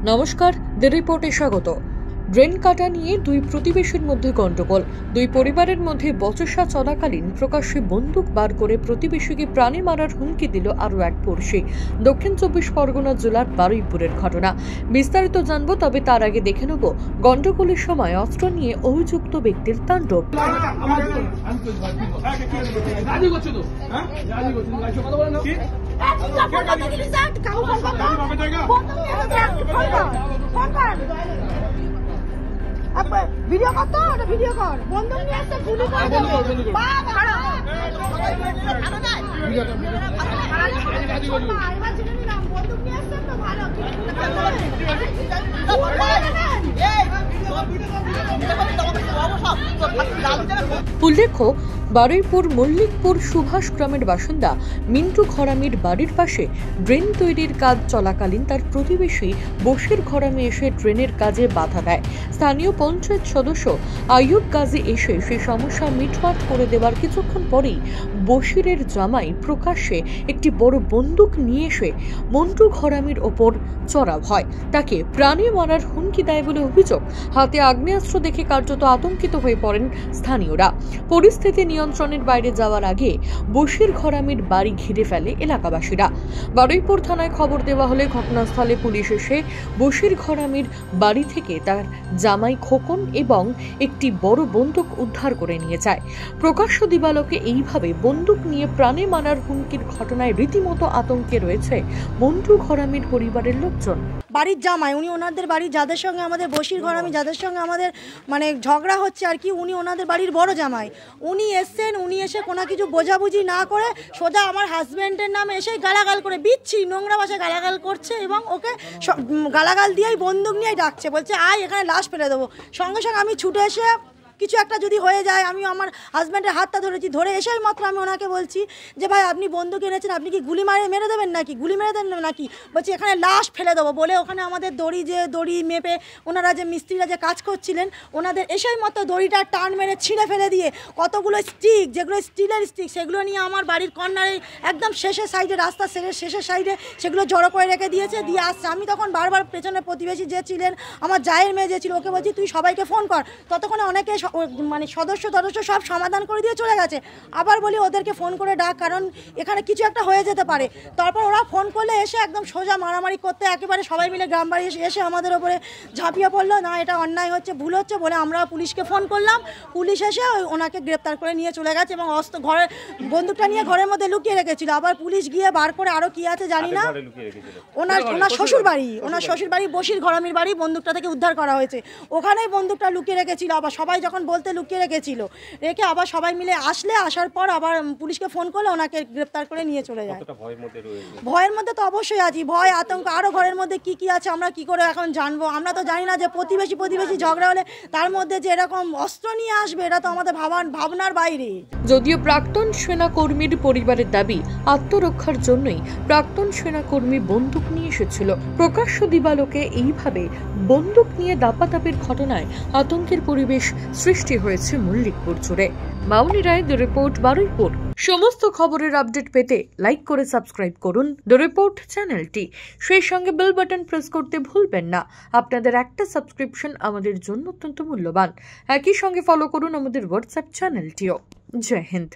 নমস্কার, দ্য রিপোর্টে স্বাগত। ড্রেন কাটা নিয়ে দুই প্রতিবেশীর মধ্যে গন্ডগোল। দুই পরিবারের মধ্যে বচসা চলাকালীন প্রকাশ্যে বন্দুক বার করে প্রতিবেশীকে প্রাণে মারার হুমকি দিল আরও এক পড়শি। দক্ষিণ 24 পরগনা জেলার বারুইপুরের ঘটনা। বিস্তারিত জানবো, তবে তার আগে দেখে নেব গন্ডগোলের সময় অস্ত্র নিয়ে অভিযুক্ত ব্যক্তির তাণ্ডব। ভিডিও কর, তো ওটা ভিডিও কর। বন্ধু নিয়ে আসতে গুলি করে দেবে। বাবা এবার জেনে নিলাম বন্ধু নিয়ে আসতে তো ভালো। উল্লেখ্য, বারুইপুর মল্লিকপুর সুভাষ গ্রামের বাসিন্দা মিন্টু ঘরামির বাড়ির পাশে ড্রেন তৈরির কাজ চলাকালীন তার প্রতিবেশী বশির ঘরামি এসে ড্রেনের কাজে বাধা দেয়। স্থানীয় পঞ্চায়েত সদস্য আইয়ুব গাজী এসে সেই সমস্যা মিটমাট করে দেওয়ার কিছুক্ষণ পরেই বশিরের জামাই প্রকাশ্যে একটি বড় বন্দুক নিয়ে এসে মন্টু ঘরামির ওপর চড়াও হয়। তাকে প্রাণে মারার হুমকি দেয় বলে অভিযোগ। হাতে আগ্নেয়াস্ত্র দেখে কার্যত আতঙ্কিত হয়ে পড়েন স্থানীয়রা। পরিস্থিতি নিয়ন্ত্রণের বাইরে যাওয়ার আগে বশির ঘরামির বাড়ি ঘিরে ফেলে এলাকাবাসীরা। বারুইপুর থানায় খবর দেওয়া হলে ঘটনাস্থলে পুলিশ এসে বশির ঘরামির বাড়ি থেকে তার জামাই খোকন এবং একটি বড় বন্দুক উদ্ধার করে নিয়ে যায়। প্রকাশ্য দিবালোকে এইভাবে বন্দুক নিয়ে প্রাণে মারার হুমকির ঘটনায় রীতিমতো আতঙ্কে রয়েছে মন্টু ঘরামির পরিবারের লোকজন। বাড়ির জামাই, উনি ওনাদের বাড়ি যাদের সঙ্গে আমাদের বশির ঘরামি যাদের সঙ্গে আমাদের ঝগড়া হচ্ছে আর কি, উনি ওনাদের বাড়ির বড় জামাই। উনি এসছেন, উনি এসে কোনো কিছু বোঝাবুঝি না করে সোজা আমার হাজব্যান্ডের নামে এসেই গালাগাল করে বিচ্ছি নোংরা ভাষায় গালাগাল করছে এবং ওকে গালাগাল দিয়েই বন্দুক নিয়েই ডাকছে, বলছে আয় এখানে লাশ ফেলে দেবো। সঙ্গে সঙ্গে আমি ছুটে এসে কিছু একটা যদি হয়ে যায়, আমি আমার হাজব্যান্ডের হাতটা ধরেছি, ধরে এসেই মাত্র আমি ওনাকে বলছি যে ভাই আপনি বন্দুক এনেছেন, আপনি কি গুলি মেরে দেবেন নাকি, গুলি মেরে দেন নাকি, বলছি এখানে লাশ ফেলে দেবো বলে ওখানে আমাদের দড়ি মেপে ওনারা যে মিস্ত্রিরা যে কাজ করছিলেন ওনাদের এসেই মাত্র দড়িটা টান মেরে ছিঁড়ে ফেলে দিয়ে কতগুলো স্টিক, যেগুলো স্টিলের স্টিক, সেগুলো নিয়ে আমার বাড়ির কর্নারে একদম শেষের সাইডে, রাস্তার শেষের সাইডে সেগুলো জড়ো করে রেখে দিয়েছে, দিয়ে আসছে। আমি তখন বারবার পেছনে প্রতিবেশী যে ছিলেন, আমার জায়ের মেয়ে যে ছিল, ওকে বলছি তুই সবাইকে ফোন কর। ততক্ষণে অনেকে সদস্য সব সমাধান করে দিয়ে চলে গেছে। আবার বলি ওদেরকে ফোন করে ডাক, কারণ এখানে কিছু একটা হয়ে যেতে পারে। তারপর ওরা ফোন করলে এসে একদম সোজা মারামারি করতে একেবারে সবাই মিলে গ্রাম বাড়ি এসে আমাদের ওপরে ঝাঁপিয়ে পড়লো। না এটা অন্যায় হচ্ছে, ভুল হচ্ছে বলে আমরা পুলিশকে ফোন করলাম। পুলিশ এসে ওনাকে গ্রেপ্তার করে নিয়ে চলে গেছে এবং বন্দুকটা নিয়ে ঘরের মধ্যে লুকিয়ে রেখেছিল। আবার পুলিশ গিয়ে বার করে আরও কি আছে জানি না, ওনার শ্বশুর বাড়ি বশির ঘরামির বাড়ি বন্দুকটা থেকে উদ্ধার করা হয়েছে, ওখানেই বন্দুকটা লুকিয়ে রেখেছিল। আবার সবাই যখন বলতে লুকিয়ে রেখেছিল, রেখে আবার সবাই মিলে আসার পর আবার পুলিশকে ফোন করলে ওনাকে গ্রেপ্তার করে নিয়ে চলে যায়। ভয়ের মধ্যে তো অবশ্যই আছি, ভয় আতঙ্ক, আরও ঘরের মধ্যে কি আছে আমরা কি করে এখন জানবো। আমরা তো জানি না যে প্রতিবেশী ঝগড়া হলে তার মধ্যে যে এরকম অস্ত্র নিয়ে আসবে, এটা তো আমাদের ভাবনার বাইরে। যদিও প্রাক্তন সেনাকর্মীর পরিবারের দাবি আত্মরক্ষার জন্যই প্রাক্তন সেনাকর্মী বন্দুক নিয়ে এসেছিল। প্রকাশ্য দিবালোকে এইভাবে বন্দুক নিয়ে দাপাদাপির ঘটনায় আতঙ্কের পরিবেশ সৃষ্টি হয়েছে মল্লিকপুর জুড়ে। মাউনি রায়, দ্য রিপোর্ট, বারুইপুর। সমস্ত খবরের আপডেট পেতে লাইক করে সাবস্ক্রাইব করুন দ্য রিপোর্ট চ্যানেলটি। সেই সঙ্গে বেল বাটন প্রেস করতে ভুলবেন না। আপনাদের একটা সাবস্ক্রিপশন আমাদের জন্য অত্যন্ত মূল্যবান। একই সঙ্গে ফলো করুন আমাদের হোয়াটসঅ্যাপ চ্যানেলটিও। জয় হিন্দ।